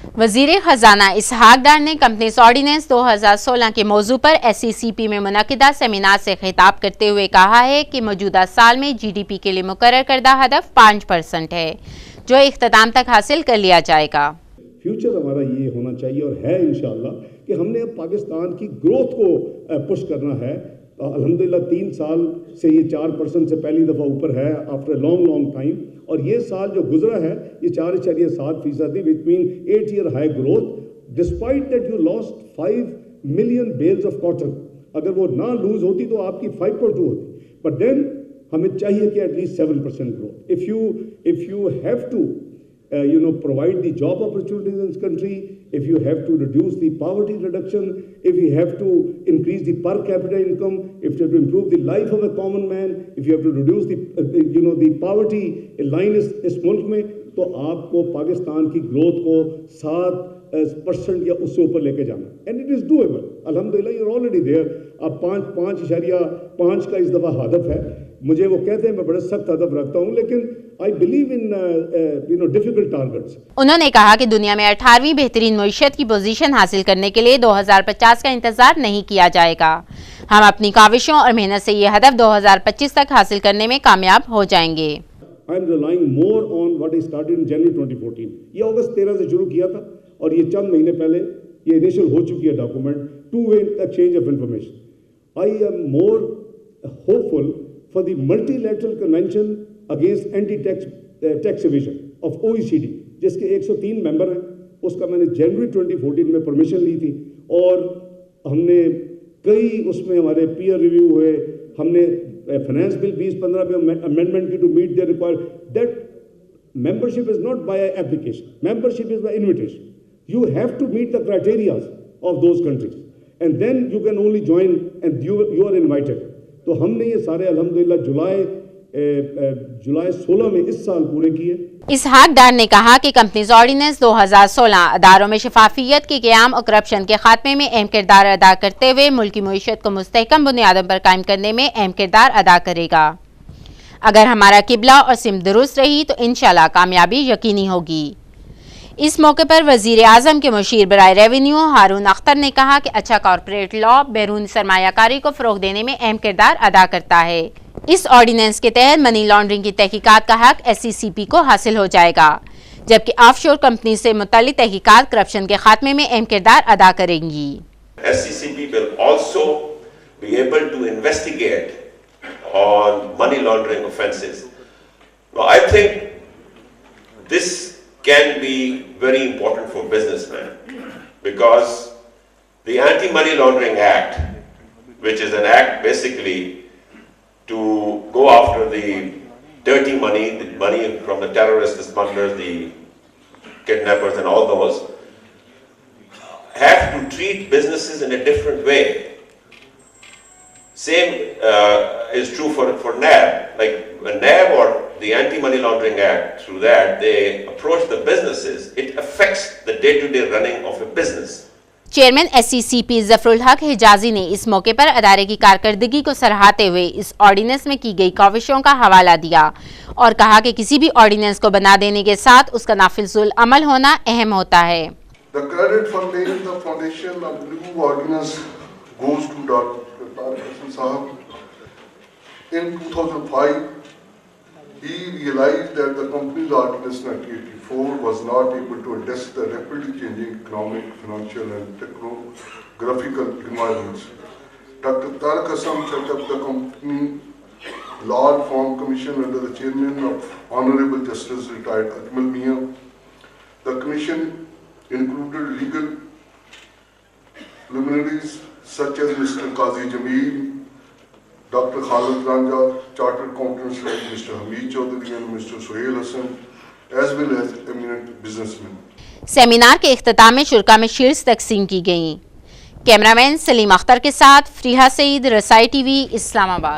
वज़ीर ख़जाना इसहाक डार ने companies ordinance 2016 के मौजू पर SCCP में मुनक़िदा सेमिनार से खिताब करते हुए कहा है कि मौजूदा साल में GDP के लिए मुकर्रर करदा हदफ 5% है, जो इख्तिताम तक हासिल कर लिया जाएगा। फ्यूचर हमारा ये होना चाहिए और है इंशाअल्लाह कि हमने अब पाकिस्तान की ग्रोथ को पुश करना है। अल्हम्दुलिल्लाह 3 साल से ये 4% से पहली दफ़ा ऊपर है आफ्टर लॉन्ग टाइम, और ये साल जो गुजरा है ये 4.7% which mean 8-year high growth despite that you lost 5 million bales of cotton. अगर वो ना लूज होती तो आपकी 5.2 होती, बट देन हमें चाहिए कि at least 7% growth. If you have to provide the job opportunities in this country, if you have to reduce the poverty reduction, if you have to increase the per capita income, if you have to improve the life of a common man, if you have to reduce the poverty line इस मुल्क में, तो आपको पाकिस्तान की growth को 7% या उससे ऊपर लेके जाना, एंड इट इज़ डूएबल। अल्हम्दुलिल्लाह यू आर ऑलरेडी देयर। अब 5.5 का इस दफ़ा हदफ है। मुझे वो कहते हैं मैं बड़ा सख्त हदफ रखता हूँ, लेकिन I believe in difficult targets. उन्होंने कहा कि दुनिया में 18वीं बेहतरीन मईशत की पोजीशन हासिल करने के लिए 2050 का इंतजार नहीं किया जाएगा। हम अपनी काविशों और मेहनत से ये हदफ 2025 तक हासिल करने में कामयाब हो जाएंगे। I am relying more on what I started in January 2014। ये अगस्त 13 से शुरू किया था और ये चंद महीने पहले ये इनिशियल हो चुकी है document, two-way exchange of information. I am more hopeful for the multilateral convention against anti-tax evasion of OECD, जिसके 103 मेंबर हैं। उसका मैंने जनवरी 2014 में परमिशन ली थी और हमने कई उसमें हमारे पीयर रिव्यू हुए। हमने फाइनेंस बिल 2015 में अमेंडमेंट की to meet the required. That membership is not by application, membership is by invitation. You have to meet the criteria of those countries and then you can only join and you are invited. तो हमने ये सारे अल्हम्दुलिल्लाह जुलाई 16 में इस साल पूरे किए। इसहाक डार ने कहा कि कंपनीज ऑर्डिनेंस 2016 अदारों में शफाफियत के क़याम और करप्शन के खात्मे में अहम किरदार अदा करते हुए मुल्की मईशत को मुस्तहकम बुनियादों पर कायम करने में अहम किरदार अदा करेगा। अगर हमारा किबला और सिमत दुरुस्त रही तो इंशाअल्लाह कामयाबी यकीनी होगी। इस मौके पर वज़ीर आज़म के मुशीर बराए रेवेन्यू हारून अख्तर ने कहा कि अच्छा कॉर्पोरेट लॉ बैरून सरमायाकारी को फ़रोग़ देने में अहम किरदार अदा करता है। इस ऑर्डिनेंस के तहत मनी लॉन्ड्रिंग की तहकीकात का हक SCCP को हासिल हो जाएगा, जबकि ऑफशोर कंपनी से मुतल्लिक़ तहकीकात करप्शन के खात्मे में अहम किरदार अदा करेंगी। SCCP will also be able to investigate on money laundering offences. Now, I think this can be very important for businessmen, because the Anti-Money Laundering Act, which is an act basically to go after the dirty money, the money from the terrorists, the smugglers, the kidnappers and all those, have to treat businesses in a different way. Same is true for NAB. Like NAB or the Anti-Money Laundering Act, through that they approach the businesses. It affects the day-to-day running of a business. Chairman SCCP ज़फ़रुल हक हिजाजी ने इस मौके पर अदारे की कारकर्दगी को सराहते हुए इस ऑर्डिनेंस में की गई काविशों का हवाला दिया और कहा कि किसी भी ऑर्डिनेंस को बना देने के साथ उसका नाफिजुल अमल होना अहम होता है। The credit for laying the foundation of the new ordinance goes to Dr. Tariq Hassan Sahab. In 2005, he realized that the company's ordinance 1984 was not able to address the rapidly changing economic, financial and technographical environments. Dr. Tariq Hassan set up the company Law Reform Commission under the chairman of Honorable Justice retired Ajmal Mian. The commission included legal luminaries such as Mr. Qazi Jameel, Dr. Khalid Ranja, Chartered Accountants like Mr. Hamid Chaudhary and Mr. Suhail Hassan, as well as eminent businessmen. Seminar के इख्तिताम में शुरका में shields तकसीम की गईं। Cameraman Salim Akhtar के साथ फरीहा सईद, रसाई TV, Islamabad.